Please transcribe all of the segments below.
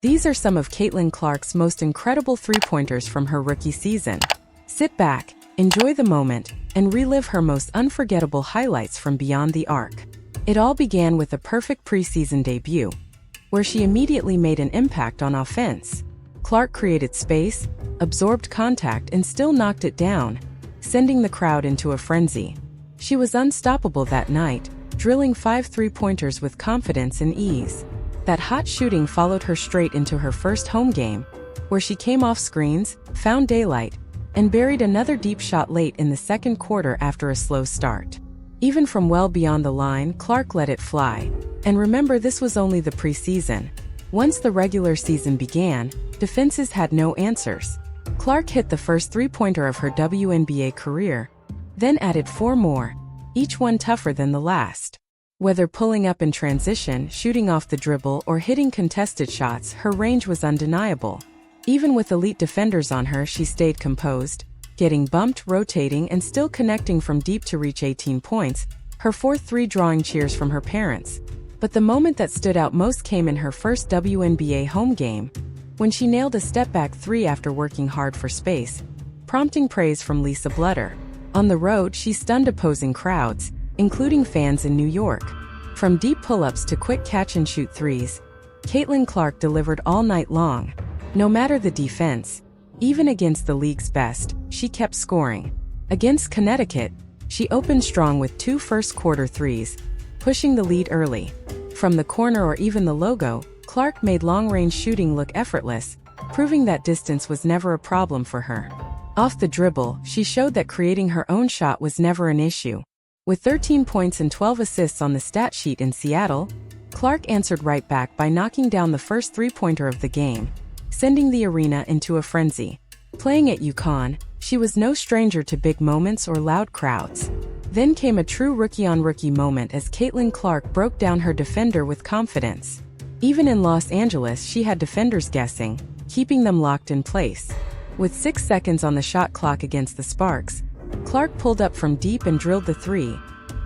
These are some of Caitlin Clark's most incredible three-pointers from her rookie season. Sit back, enjoy the moment, and relive her most unforgettable highlights from beyond the arc. It all began with a perfect preseason debut, where she immediately made an impact on offense. Clark created space, absorbed contact, and still knocked it down, sending the crowd into a frenzy. She was unstoppable that night, drilling 5 three-pointers with confidence and ease. That hot shooting followed her straight into her first home game, where she came off screens, found daylight, and buried another deep shot late in the second quarter after a slow start. Even from well beyond the line, Clark let it fly. And remember, this was only the preseason. Once the regular season began, defenses had no answers. Clark hit the first three-pointer of her WNBA career, then added 4 more, each one tougher than the last. Whether pulling up in transition, shooting off the dribble, or hitting contested shots, her range was undeniable. Even with elite defenders on her, she stayed composed, getting bumped, rotating, and still connecting from deep to reach 18 points, her 4th three drawing cheers from her parents. But the moment that stood out most came in her first WNBA home game, when she nailed a step-back 3 after working hard for space, prompting praise from Lisa Blutter. On the road, she stunned opposing crowds, including fans in New York. From deep pull-ups to quick catch-and-shoot threes, Caitlin Clark delivered all night long. No matter the defense, even against the league's best, she kept scoring. Against Connecticut, she opened strong with 2 first-quarter threes, pushing the lead early. From the corner or even the logo, Clark made long-range shooting look effortless, proving that distance was never a problem for her. Off the dribble, she showed that creating her own shot was never an issue. With 13 points and 12 assists on the stat sheet in Seattle, Clark answered right back by knocking down the first three-pointer of the game, sending the arena into a frenzy. Playing at UConn, she was no stranger to big moments or loud crowds. Then came a true rookie-on-rookie moment as Caitlin Clark broke down her defender with confidence. Even in Los Angeles, she had defenders guessing, keeping them locked in place. With 6 seconds on the shot clock against the Sparks, Clark pulled up from deep and drilled the 3,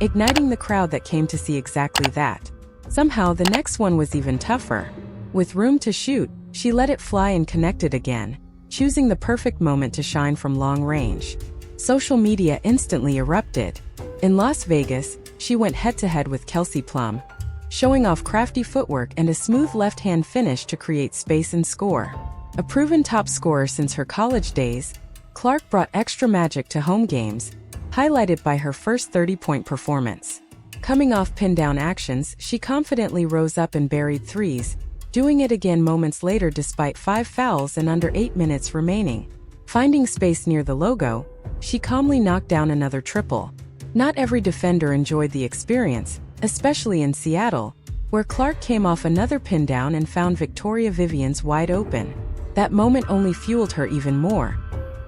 igniting the crowd that came to see exactly that. Somehow, the next one was even tougher. With room to shoot, she let it fly and connected again, choosing the perfect moment to shine from long range. Social media instantly erupted. In Las Vegas, she went head-to-head with Kelsey Plum, showing off crafty footwork and a smooth left-hand finish to create space and score. A proven top scorer since her college days, Clark brought extra magic to home games, highlighted by her first 30-point performance. Coming off pin-down actions, she confidently rose up and buried threes, doing it again moments later despite 5 fouls and under 8 minutes remaining. Finding space near the logo, she calmly knocked down another triple. Not every defender enjoyed the experience, especially in Seattle, where Clark came off another pin down and found Victoria Vivians wide open. That moment only fueled her even more,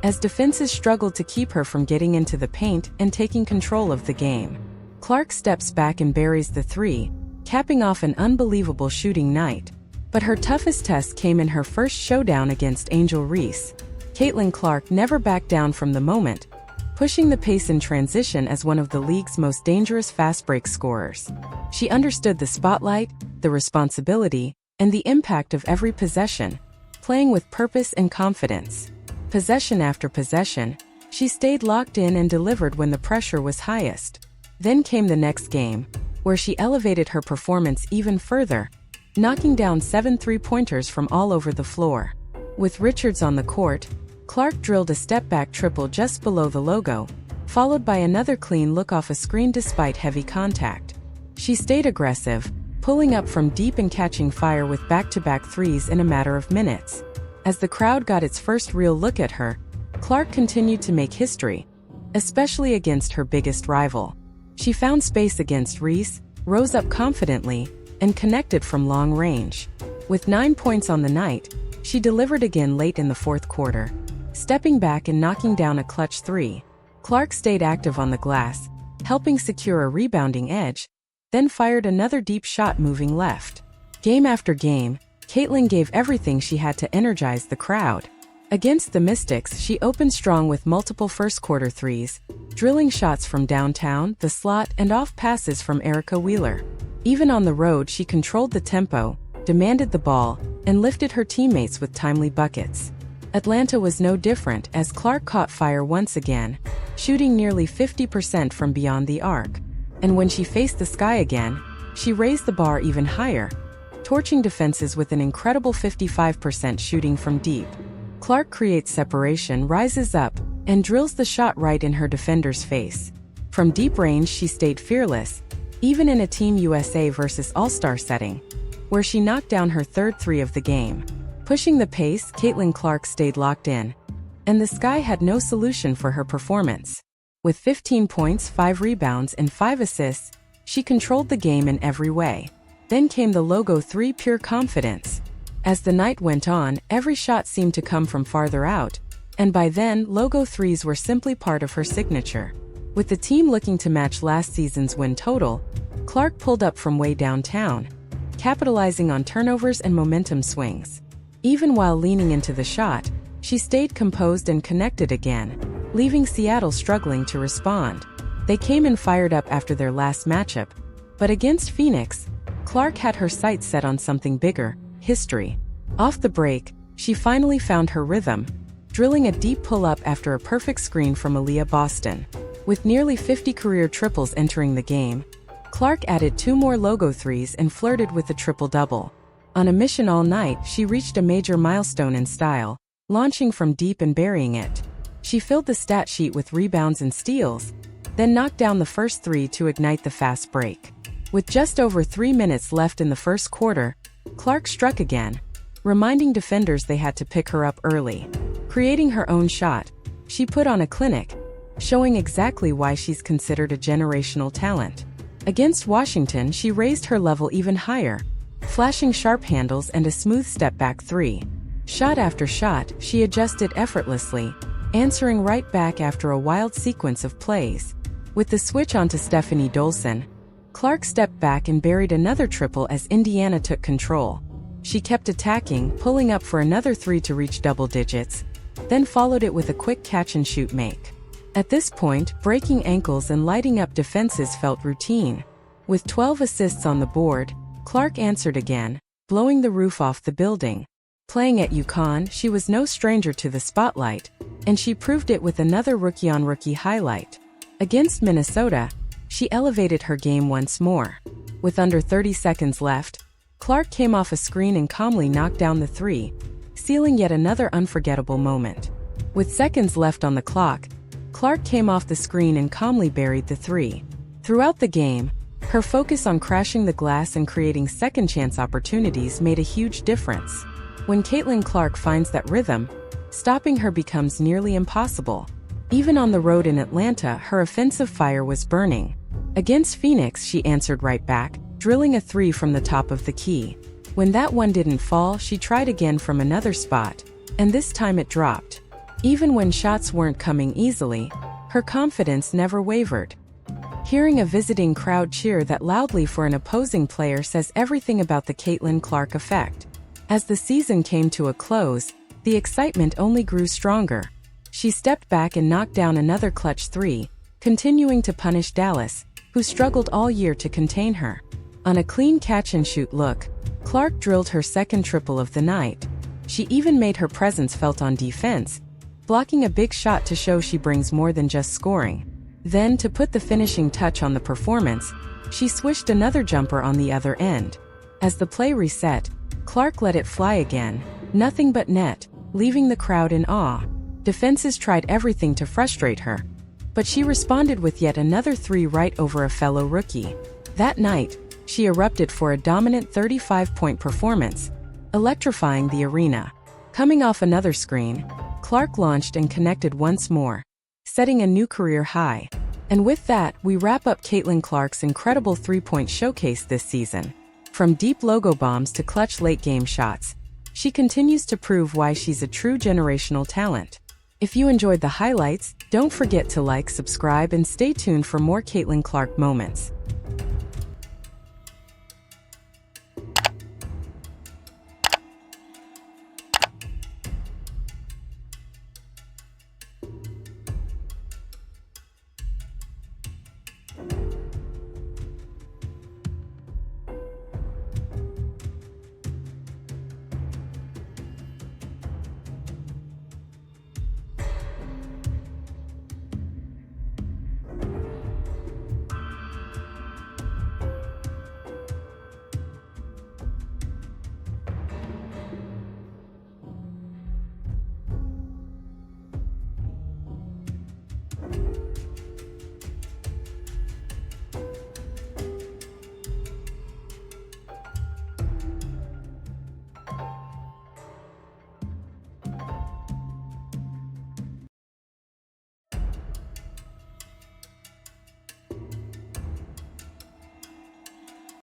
as defenses struggled to keep her from getting into the paint and taking control of the game. Clark steps back and buries the 3, capping off an unbelievable shooting night. But her toughest test came in her first showdown against Angel Reese. Caitlin Clark never backed down from the moment, pushing the pace in transition as one of the league's most dangerous fast-break scorers. She understood the spotlight, the responsibility, and the impact of every possession, playing with purpose and confidence. Possession after possession, she stayed locked in and delivered when the pressure was highest. Then came the next game, where she elevated her performance even further, knocking down 7 three-pointers from all over the floor. With Richards on the court, Clark drilled a step-back triple just below the logo, followed by another clean look off a screen despite heavy contact. She stayed aggressive, pulling up from deep and catching fire with back-to-back threes in a matter of minutes. As the crowd got its first real look at her, Clark continued to make history, especially against her biggest rival. She found space against Reese, rose up confidently, and connected from long range. With 9 points on the night, she delivered again late in the 4th quarter, stepping back and knocking down a clutch 3. Clark stayed active on the glass, helping secure a rebounding edge, then fired another deep shot moving left. Game after game, Caitlin gave everything she had to energize the crowd. Against the Mystics, she opened strong with multiple first-quarter threes, drilling shots from downtown, the slot, and off passes from Erica Wheeler. Even on the road, she controlled the tempo, demanded the ball, and lifted her teammates with timely buckets. Atlanta was no different as Clark caught fire once again, shooting nearly 50% from beyond the arc. And when she faced the sky again, she raised the bar even higher, torching defenses with an incredible 55% shooting from deep. Clark creates separation, rises up, and drills the shot right in her defender's face. From deep range she stayed fearless, even in a Team USA vs All-Star setting, where she knocked down her third three of the game. Pushing the pace, Caitlin Clark stayed locked in, and the sky had no solution for her performance. With 15 points, 5 rebounds, and 5 assists, she controlled the game in every way. Then came the logo 3, pure confidence. As the night went on, every shot seemed to come from farther out, and by then, logo 3s were simply part of her signature. With the team looking to match last season's win total, Clark pulled up from way downtown, capitalizing on turnovers and momentum swings. Even while leaning into the shot, she stayed composed and connected again, leaving Seattle struggling to respond. They came in fired up after their last matchup, but against Phoenix, Clark had her sights set on something bigger: history. Off the break, she finally found her rhythm, drilling a deep pull-up after a perfect screen from Aaliyah Boston. With nearly 50 career triples entering the game, Clark added 2 more logo 3s and flirted with the triple-double. On a mission all night, she reached a major milestone in style, launching from deep and burying it. She filled the stat sheet with rebounds and steals, then knocked down the first 3 to ignite the fast break. With just over 3 minutes left in the first quarter, Clark struck again, reminding defenders they had to pick her up early. Creating her own shot, she put on a clinic, showing exactly why she's considered a generational talent. Against Washington, she raised her level even higher, flashing sharp handles and a smooth step-back 3. Shot after shot, she adjusted effortlessly, answering right back after a wild sequence of plays. With the switch onto Stephanie Dolson, Clark stepped back and buried another triple as Indiana took control. She kept attacking, pulling up for another 3 to reach double digits, then followed it with a quick catch-and-shoot make. At this point, breaking ankles and lighting up defenses felt routine. With 12 assists on the board, Clark answered again, blowing the roof off the building. Playing at UConn, she was no stranger to the spotlight, and she proved it with another rookie-on-rookie highlight. Against Minnesota, she elevated her game once more. With under 30 seconds left, Clark came off a screen and calmly knocked down the 3, sealing yet another unforgettable moment. With seconds left on the clock, Clark came off the screen and calmly buried the 3. Throughout the game, her focus on crashing the glass and creating second-chance opportunities made a huge difference. When Caitlin Clark finds that rhythm, stopping her becomes nearly impossible. Even on the road in Atlanta, her offensive fire was burning. Against Phoenix, she answered right back, drilling a 3 from the top of the key. When that one didn't fall, she tried again from another spot, and this time it dropped. Even when shots weren't coming easily, her confidence never wavered. Hearing a visiting crowd cheer that loudly for an opposing player says everything about the Caitlin Clark effect. As the season came to a close, the excitement only grew stronger. She stepped back and knocked down another clutch 3, continuing to punish Dallas, who struggled all year to contain her. On a clean catch-and-shoot look, Clark drilled her second triple of the night. She even made her presence felt on defense, blocking a big shot to show she brings more than just scoring. Then, to put the finishing touch on the performance, she swished another jumper on the other end. As the play reset, Clark let it fly again, nothing but net, leaving the crowd in awe. Defenses tried everything to frustrate her, but she responded with yet another 3 right over a fellow rookie. That night, she erupted for a dominant 35-point performance, electrifying the arena. Coming off another screen, Clark launched and connected once more, setting a new career high. And with that, we wrap up Caitlin Clark's incredible 3-point showcase this season. From deep logo bombs to clutch late-game shots, she continues to prove why she's a true generational talent. If you enjoyed the highlights, don't forget to like, subscribe, and stay tuned for more Caitlin Clark moments.